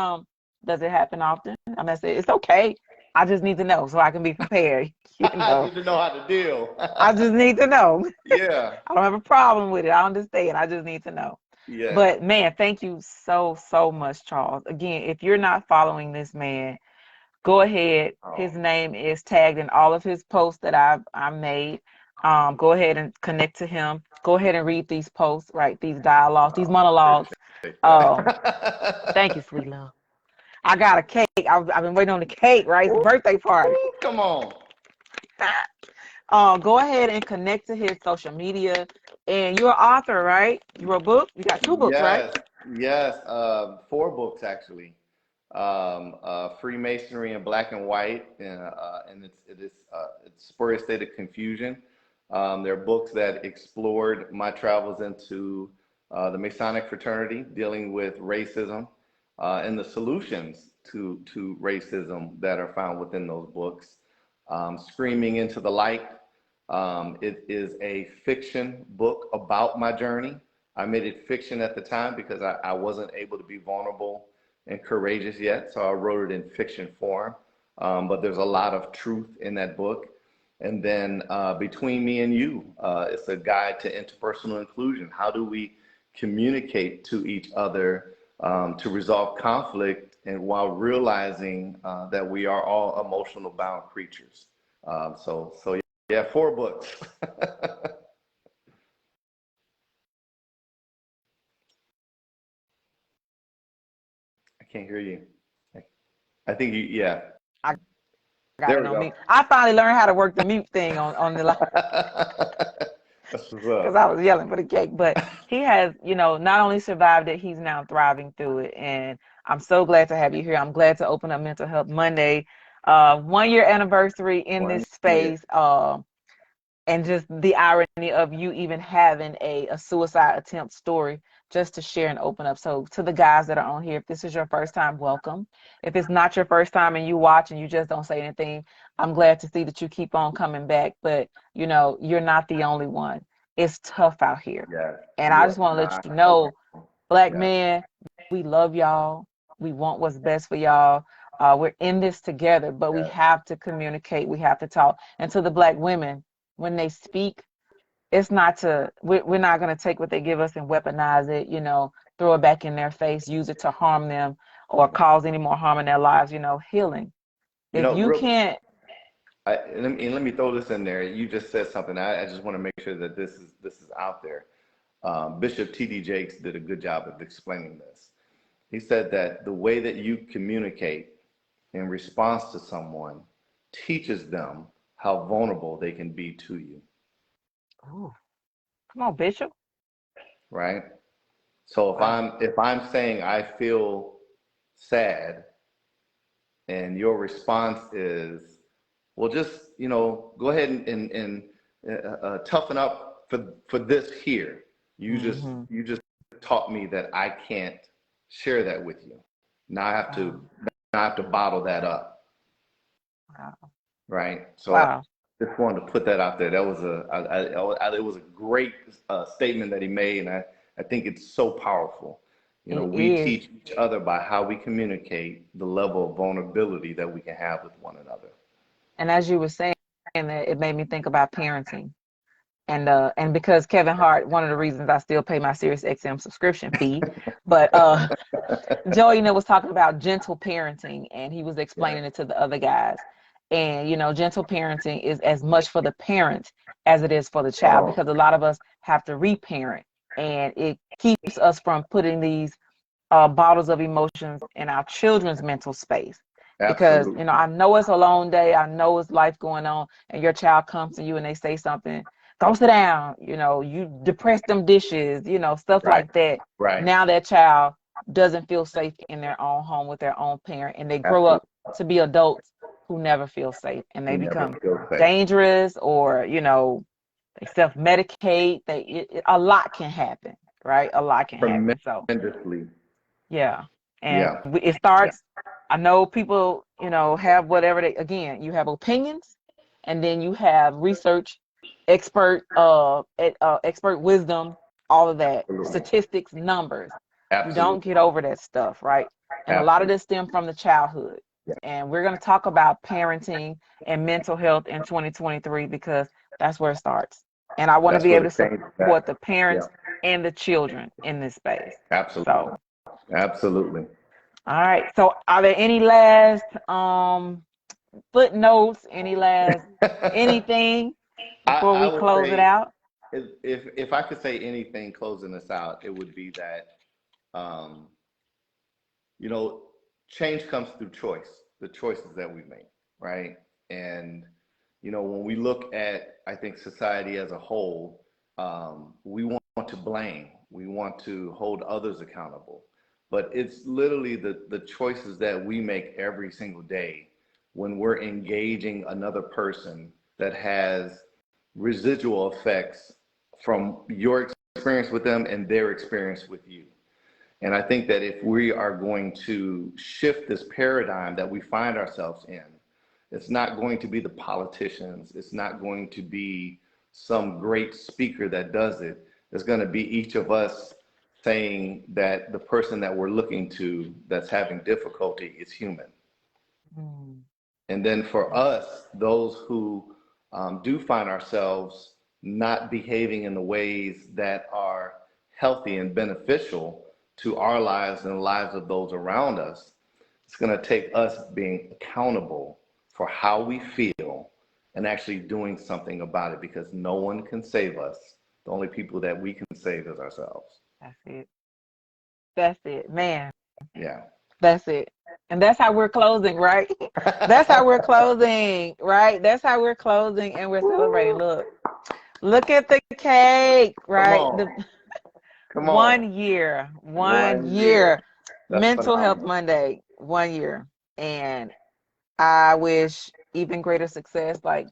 does it happen often? I said, it's okay. I just need to know so I can be prepared. I need to know how to deal. I just need to know. Yeah, I don't have a problem with it. I understand. I just need to know. yeah. But man, thank you so, so much, Charles. Again, if you're not following this man, go ahead. His Oh, name is tagged in all of his posts that I made. Go ahead and connect to him. Go ahead and read these posts, right? These dialogues, these monologues. appreciate Um, that. Thank you, sweet love. I got a cake. I've been waiting on the cake, right? It's a Ooh, birthday party. ooh, come on. Go ahead and connect to his social media. And you're an author, right? You wrote a book. You got two books, right? Yes, yes. Four books actually. Freemasonry in black and white, and it's Spurious State of Confusion. They're books that explored my travels into the Masonic fraternity, dealing with racism, and the solutions to racism that are found within those books. Screaming into the Light. It is a fiction book about my journey. I made it fiction at the time because I wasn't able to be vulnerable and courageous yet, so I wrote it in fiction form. But there's a lot of truth in that book. And then Between Me and You, it's a guide to interpersonal inclusion. How do we communicate to each other to resolve conflict, and while realizing that we are all emotional bound creatures. So yeah, four books. I can't hear you. I think you, yeah. I got There it we on go. mute. I finally learned how to work the mute thing on the line That's what's because up. I was yelling for the cake. But he has, not only survived it, he's now thriving through it. And I'm so glad to have you here. I'm glad to open up Mental Health Monday, 1 year anniversary in One this year. space. And just the irony of you even having a suicide attempt story just to share and open up. So to the guys that are on here, if this is your first time, welcome. If it's not your first time and you watch and you just don't say anything, I'm glad to see that you keep on coming back. But you're not the only one. It's tough out here. Yes, And you I are just want to let not you know, alone. Black Yeah, men, we love y'all. We want what's best for y'all. We're in this together, but we yes. have to communicate. We have to talk. And to the Black women, when they speak, it's not we're not going to take what they give us and weaponize it, throw it back in their face, use it to harm them or cause any more harm in their lives. Healing. You If know, you real, can't, let me throw this in there. You just said something. I just want to make sure that this is out there. Bishop T.D. Jakes did a good job of explaining this. He said that the way that you communicate in response to someone teaches them how vulnerable they can be to you, ooh, come on, Bishop. right? So Wow. if I'm saying I feel sad, and your response is, well, just go ahead and toughen up for this here. You just Mm-hmm. you just taught me that I can't share that with you. Now I have to bottle that up. Wow. Right. So Wow. I just wanted to put that out there. That was it was a great statement that he made, and I think it's so powerful. You know, It we is. teach each other by how we communicate the level of vulnerability that we can have with one another. And as you were saying that, it made me think about parenting. And because Kevin Hart, one of the reasons I still pay my Sirius XM subscription fee, but Joey, was talking about gentle parenting, and he was explaining it to the other guys. And gentle parenting is as much for the parent as it is for the child, because a lot of us have to reparent, and it keeps us from putting these bottles of emotions in our children's mental space. Because Absolutely. I know it's a long day, I know it's life going on, and your child comes to you and they say something, go sit down, you depress them dishes, stuff Right. like that. Right. Now that child doesn't feel safe in their own home with their own parent, and they grow Absolutely. up to be adults who never feel safe, and they We never become feel safe. dangerous, or they self-medicate. A lot can happen, right? A lot can happen. So Tremendously. yeah, and Yeah. it starts. I know people, have whatever again, you have opinions, and then you have research, expert wisdom, all of that, Absolutely. statistics, numbers. You don't Absolutely. get over that stuff, right? And a lot of Absolutely. this stems from the childhood. Yeah. And we're going to talk about parenting and mental health in 2023, because that's where it starts. And I want to That's be where able the to change is support at. the parents Yeah. and the children in this space. Absolutely. So, Absolutely. all right. So, are there any last footnotes, any last anything before I we would close it say, out? if I could say anything closing this out, it would be that um, you know, change comes through choice, the choices that we make, right? And when we look at, I think, society as a whole, we want to blame, we want to hold others accountable, but it's literally the choices that we make every single day when we're engaging another person that has residual effects from your experience with them and their experience with you. And I think that if we are going to shift this paradigm that we find ourselves in, it's not going to be the politicians, it's not going to be some great speaker that does it. It's going to be each of us saying that the person that we're looking to that's having difficulty is human. Mm. And then for us, those who do find ourselves not behaving in the ways that are healthy and beneficial to our lives and the lives of those around us, it's going to take us being accountable for how we feel and actually doing something about it, because no one can save us. The only people that we can save is ourselves. That's it. That's it, man. Yeah. That's it. And that's how we're closing, right? That's how we're closing, right? That's how we're closing, and we're celebrating. Look at the cake, Come right? on. Come on. 1 year, 1 1 year. year, That's Mental Health phenomenal. Monday, 1 year. And I wish even greater success. Like,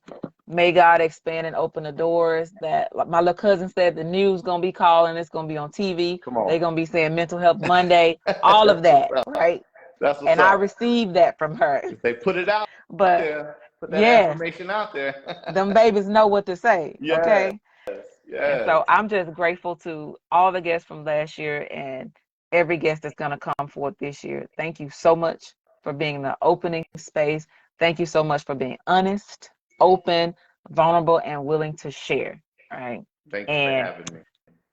may God expand and open the doors. That, like my little cousin said, the news gonna be calling. It's gonna be on TV. Come on. They're gonna be saying Mental Health Monday. All of That's that, what's up. right? That's what's And I up. received that from her. If they put it out But there, put that yes, affirmation out there. them babies know what to say. Yes, Okay. And yes. so I'm just grateful to all the guests from last year and every guest that's going to come forth this year. Thank you so much for being in the opening space. Thank you so much for being honest, open, vulnerable, and willing to share. All right. Thank you for And having me.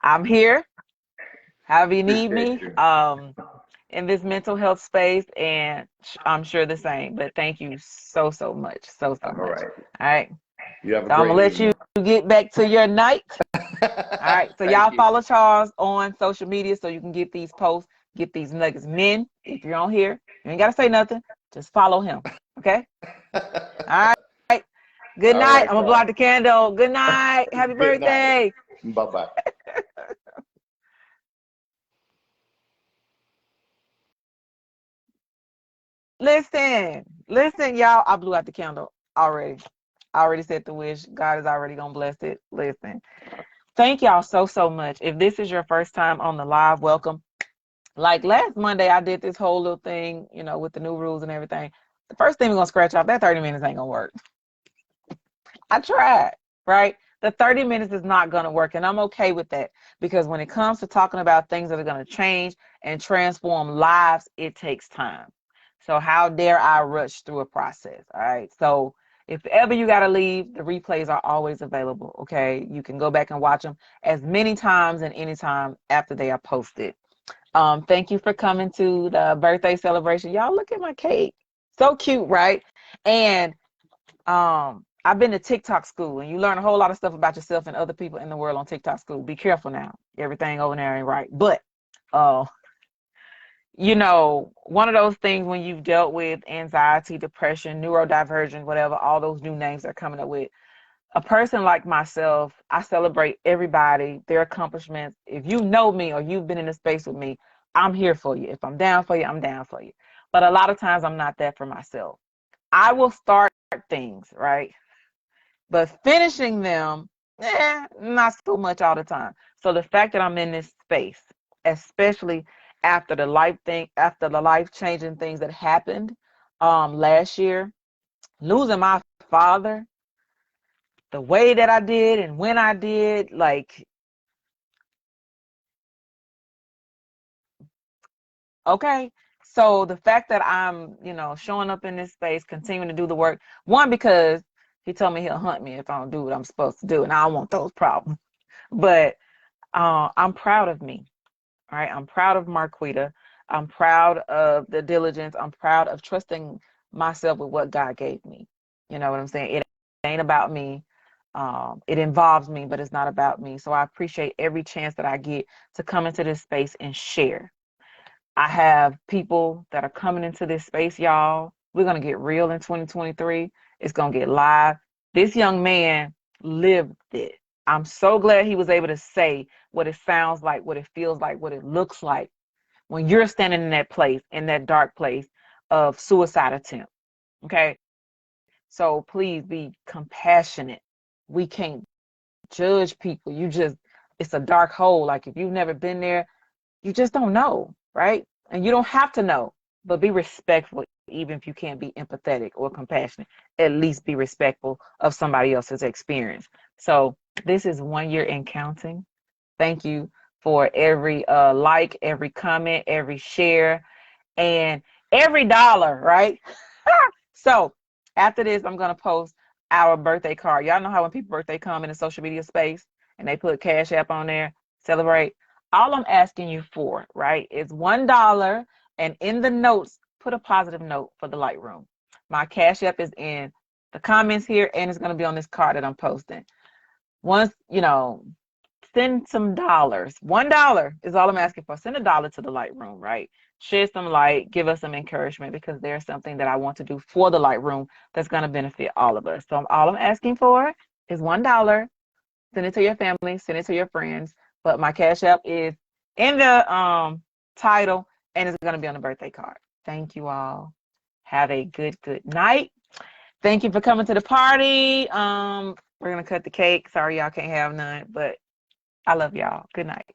I'm here, however you need Appreciate me, you. in this mental health space, and I'm sure the same. But thank you so, so much. So All much. right. All right. You have a So I'm going to great let you evening. get back to your night. All right. So Thank y'all you. follow Charles on social media so you can get these posts, get these nuggets. Men, if you're on here, you ain't got to say nothing. Just follow him. Okay? All right. Good All night. right, I'm going to blow out guys. the candle. Good night. Happy Good night. birthday. Bye-bye. Listen, y'all. I blew out the candle already. I already said the wish. God is already going to bless it. Listen. thank y'all so much. If this is your first time on the live, welcome. Like last Monday, I did this whole little thing, with the new rules and everything. The first thing we're gonna scratch off, that 30 minutes ain't gonna work. I tried, right? The 30 minutes is not gonna work, and I'm okay with that, because when it comes to talking about things that are gonna change and transform lives, it takes time. So how dare I rush through a process? All right. So if ever you got to leave, the replays are always available. Okay. You can go back and watch them as many times and anytime after they are posted. Thank you for coming to the birthday celebration. Y'all look at my cake. So cute, right? And I've been to TikTok school, and you learn a whole lot of stuff about yourself and other people in the world on TikTok school. Be careful now. Everything over there ain't right. But one of those things when you've dealt with anxiety, depression, neurodivergent, whatever, all those new names they're coming up with. A person like myself, I celebrate everybody, their accomplishments. If you know me or you've been in a space with me, I'm here for you. If I'm down for you, I'm down for you. But a lot of times I'm not that for myself. I will start things, right? But finishing them, not so much all the time. So the fact that I'm in this space, especially after the life-changing things that happened last year, losing my father, the way that I did and when I did, okay. So the fact that I'm, showing up in this space, continuing to do the work, one, because he told me he'll hunt me if I don't do what I'm supposed to do, and I don't want those problems. But I'm proud of me. All right. I'm proud of Marquita. I'm proud of the diligence. I'm proud of trusting myself with what God gave me. You know what I'm saying? It ain't about me. It involves me, but it's not about me. So I appreciate every chance that I get to come into this space and share. I have people that are coming into this space, y'all. We're going to get real in 2023. It's going to get live. This young man lived it. I'm so glad he was able to say what it sounds like, what it feels like, what it looks like when you're standing in that place, in that dark place of suicide attempt. Okay. So please be compassionate. We can't judge people. It's a dark hole. Like if you've never been there, you just don't know, right? And you don't have to know, but be respectful, even if you can't be empathetic or compassionate. At least be respectful of somebody else's experience. So this is 1 year in counting. Thank you for every like, every comment, every share, and every dollar, right? So after this, I'm going to post our birthday card. Y'all know how when people's birthday come in the social media space and they put Cash App on there, celebrate. All I'm asking you for, right, is $1. And in the notes, put a positive note for the Lightroom. My Cash App is in the comments here, and it's going to be on this card that I'm posting. Once, send some dollars. $1 is all I'm asking for. Send $1 to the Lightroom, right? Share some light, give us some encouragement, because there's something that I want to do for the Lightroom that's going to benefit all of us. So all I'm asking for is $1. Send it to your family, send it to your friends. But my Cash App is in the title, and it's going to be on the birthday card. Thank you all. Have a good night. Thank you for coming to the party. We're going to cut the cake. Sorry y'all can't have none, but I love y'all. Good night.